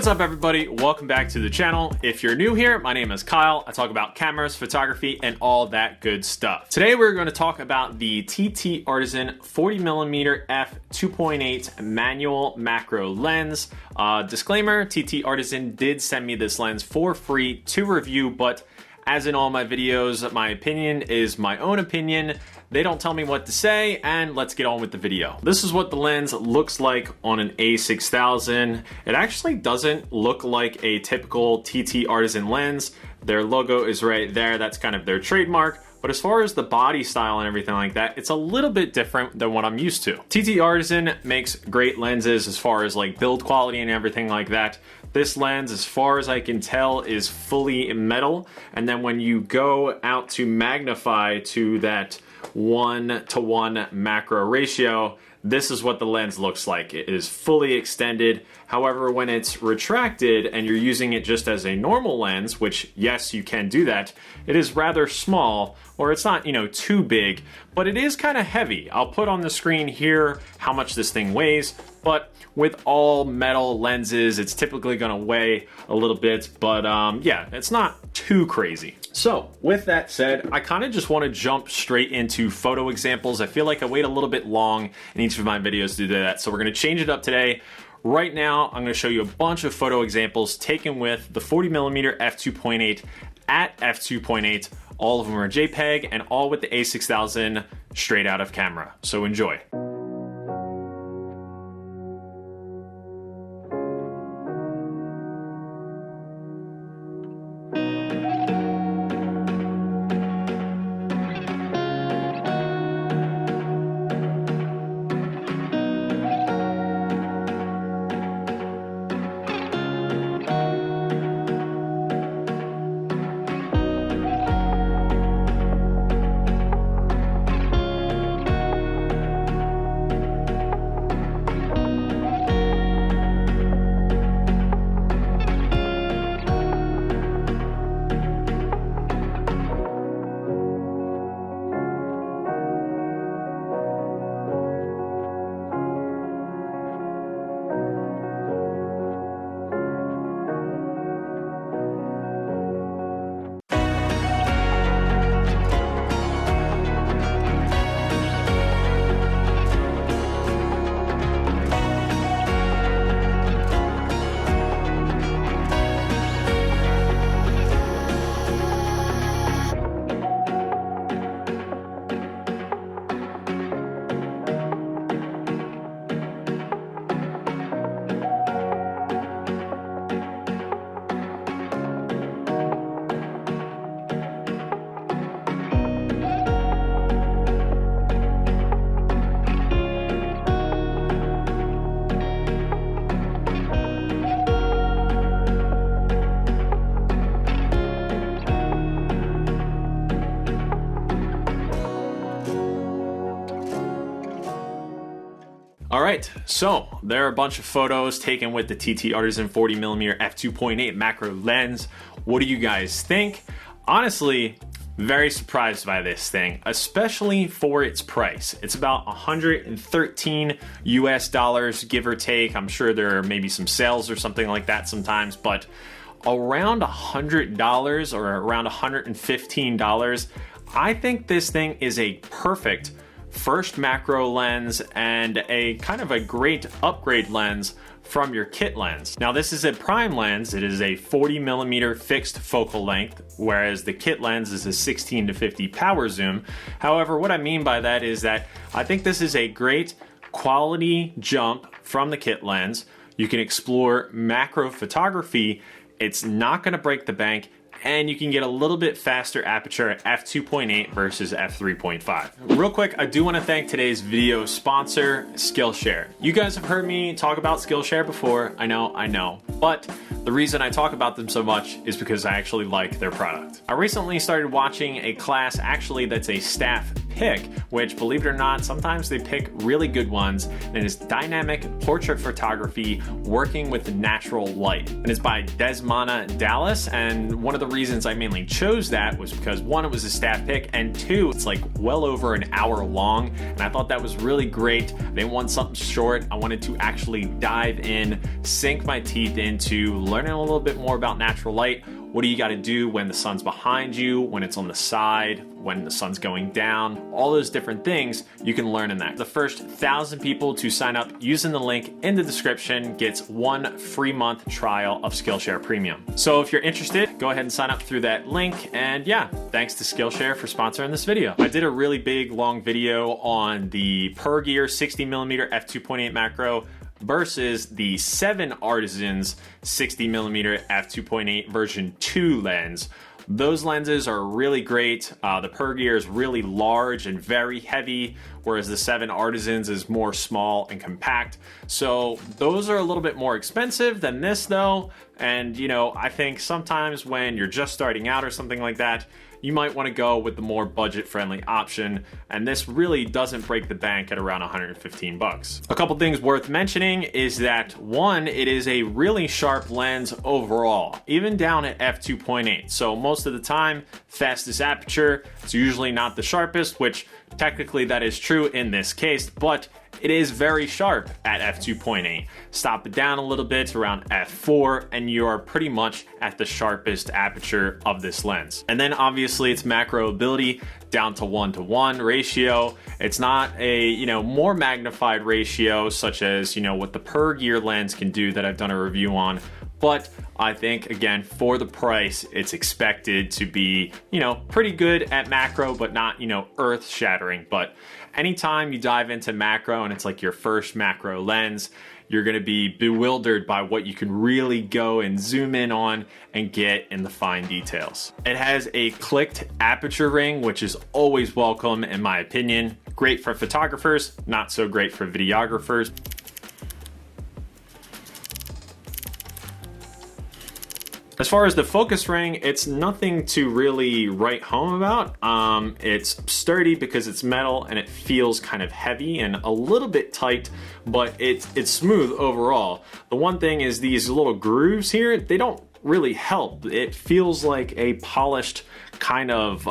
What's up everybody, welcome back to the channel. If you're new here, my name is Kyle. I talk about cameras, photography, and all that good stuff. Today we're going to talk about the TTArtisan 40mm f2.8 manual macro lens. Disclaimer, TTArtisan did send me this lens for free to review, but as in all my videos, my opinion is my own opinion. They don't tell me what to say, and let's get on with the video. This is what the lens looks like on an a6000. It actually doesn't look like a typical TTArtisan lens. Their logo is right there, that's kind of their trademark. But as far as the body style and everything like that, it's a little bit different than what I'm used to. TTArtisan makes great lenses as far as like build quality and everything like that. This lens, as far as I can tell, is fully metal. And then when you go out to magnify to that 1:1 macro ratio, this is what the lens looks like. It is fully extended. However, when it's retracted and you're using it just as a normal lens, which yes, you can do that, it is rather small, or it's not, too big, but it is kind of heavy. I'll put on the screen here how much this thing weighs, but with all metal lenses, it's typically gonna weigh a little bit, but yeah, it's not too crazy. So with that said, I kind of just want to jump straight into photo examples. I feel like I wait a little bit long in each of my videos to do that, so we're going to change it up today. Right now, I'm going to show you a bunch of photo examples taken with the 40mm f2.8 at f2.8. All of them are JPEG and all with the a6000 straight out of camera. So enjoy. Alright, so there are a bunch of photos taken with the TTArtisan 40mm f2.8 macro lens. What do you guys think? Honestly, very surprised by this thing, especially for its price. It's about $113 US, give or take. I'm sure there are maybe some sales or something like that sometimes, but around $100 or around $115, I think this thing is a perfect first macro lens and a kind of a great upgrade lens from your kit lens. Now this is a prime lens. It is a 40mm fixed focal length, whereas the kit lens is a 16-50 power zoom. However, what I mean by that is that I think this is a great quality jump from the kit lens. You can explore macro photography. It's not gonna break the bank, and you can get a little bit faster aperture at f2.8 versus f3.5. Real quick, I do want to thank today's video sponsor, Skillshare. You guys have heard me talk about Skillshare before, I know, but the reason I talk about them so much is because I actually like their product. I recently started watching a class, actually that's a staff pick, which, believe it or not, sometimes they pick really good ones, and it's dynamic portrait photography working with natural light. And it's by Desmana Dallas, and one of the reasons I mainly chose that was because one, it was a staff pick, and two, it's like well over an hour long, and I thought that was really great. I didn't want something short. I wanted to actually dive in, sink my teeth into learning a little bit more about natural light. What do you got to do when the sun's behind you, when it's on the side, when the sun's going down, all those different things you can learn in that. The first 1,000 people to sign up using the link in the description gets 1 free month trial of Skillshare Premium. So if you're interested, go ahead and sign up through that link. And yeah, thanks to Skillshare for sponsoring this video. I did a really big long video on the PerGear 60mm f2.8 macro versus the 7Artisan's 60mm f2.8 version 2 lens. Those lenses are really great. The PerGear is really large and very heavy, whereas the 7Artisan's is more small and compact. So those are a little bit more expensive than this though. And you know, I think sometimes when you're just starting out or something like that, you might want to go with the more budget-friendly option, and this really doesn't break the bank at around 115 bucks. A couple things worth mentioning is that one, it is a really sharp lens overall, even down at f2.8. So most of the time, fastest aperture, it's usually not the sharpest, which technically that is true in this case, but it is very sharp at f2.8. Stop it down a little bit around f4 and you are pretty much at the sharpest aperture of this lens. And then obviously its macro ability down to 1:1 ratio. It's not a, you know, more magnified ratio such as, you know, what the PerGear lens can do that I've done a review on. But I think, again, for the price, it's expected to be, you know, pretty good at macro, but not, you know, earth shattering. But anytime you dive into macro and it's like your first macro lens, you're going to be bewildered by what you can really go and zoom in on and get in the fine details. It has a clicked aperture ring, which is always welcome in my opinion. Great for photographers, not so great for videographers. As far as the focus ring, it's nothing to really write home about. It's sturdy because it's metal and it feels kind of heavy and a little bit tight, but it's smooth overall. The one thing is these little grooves here, they don't really help. It feels like a polished kind of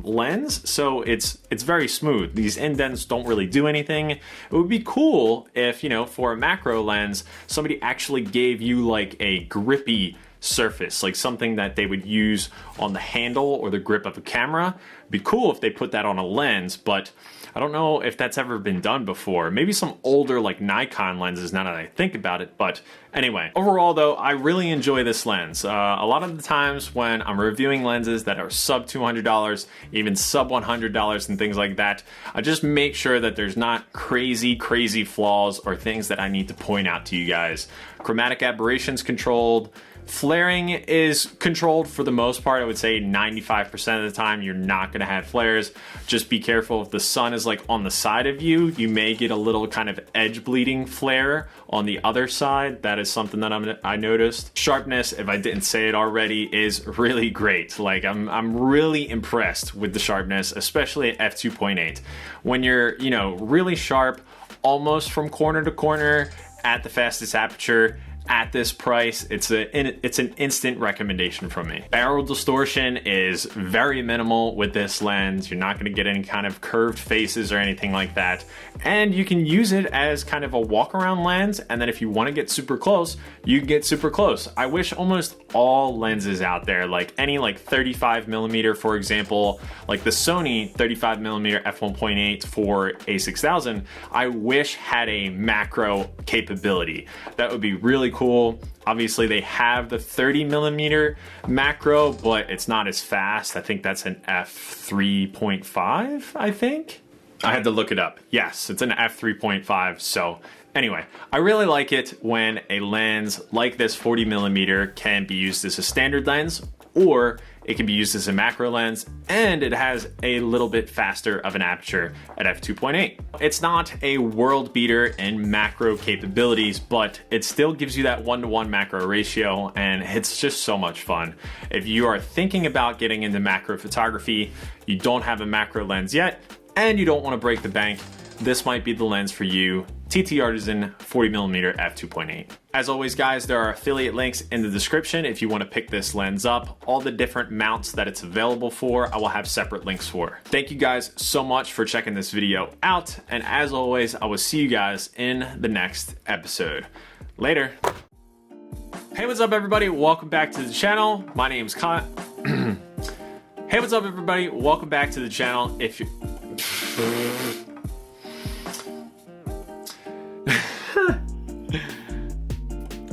lens, so it's very smooth. These indents don't really do anything. It would be cool if, you know, for a macro lens, somebody actually gave you like a grippy surface, like something that they would use on the handle or the grip of a camera. It'd be cool if they put that on a lens, but I don't know if that's ever been done before. Maybe some older like Nikon lenses now that I think about it, but anyway. Overall though, I really enjoy this lens. A lot of the times when I'm reviewing lenses that are sub $200, even sub $100 and things like that, I just make sure that there's not crazy flaws or things that I need to point out to you guys. Chromatic aberration's controlled. Flaring is controlled for the most part. I would say 95% of the time you're not going to have flares. Just be careful if the sun is like on the side of you, you may get a little kind of edge bleeding flare on the other side. That is something that I noticed. Sharpness, if I didn't say it already, is really great. Like I'm really impressed with the sharpness, especially at f2.8. When you're, you know, really sharp, almost from corner to corner at the fastest aperture, at this price, it's an instant recommendation from me. Barrel distortion is very minimal with this lens. You're not going to get any kind of curved faces or anything like that. And you can use it as kind of a walk around lens. And then if you want to get super close, you can get super close. I wish almost all lenses out there, like any like 35mm, for example, like the Sony 35mm f1.8 for a6000, I wish had a macro capability. That would be really cool. Obviously they have the 30mm macro, but it's not as fast. I think that's an f3.5, I think. I had to look it up. Yes, it's an f3.5. So anyway, I really like it when a lens like this 40mm can be used as a standard lens, or it can be used as a macro lens, and it has a little bit faster of an aperture at f2.8. It's not a world beater in macro capabilities, but it still gives you that 1:1 macro ratio, and it's just so much fun. If you are thinking about getting into macro photography, you don't have a macro lens yet, and you don't want to break the bank, this might be the lens for you. TTArtisan 40mm f2.8. As always guys, there are affiliate links in the description if you want to pick this lens up. All the different mounts that it's available for, I will have separate links for. Thank you guys so much for checking this video out, and as always, I will see you guys in the next episode. Later. Hey, what's up everybody? Welcome back to the channel. My name's Kyle. Hey, what's up everybody? Welcome back to the channel. If you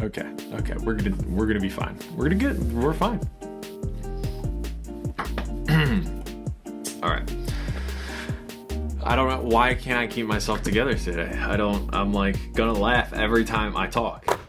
Okay, we're gonna be fine. We're fine. All right. I don't know why can't I keep myself together today. I'm like gonna laugh every time I talk.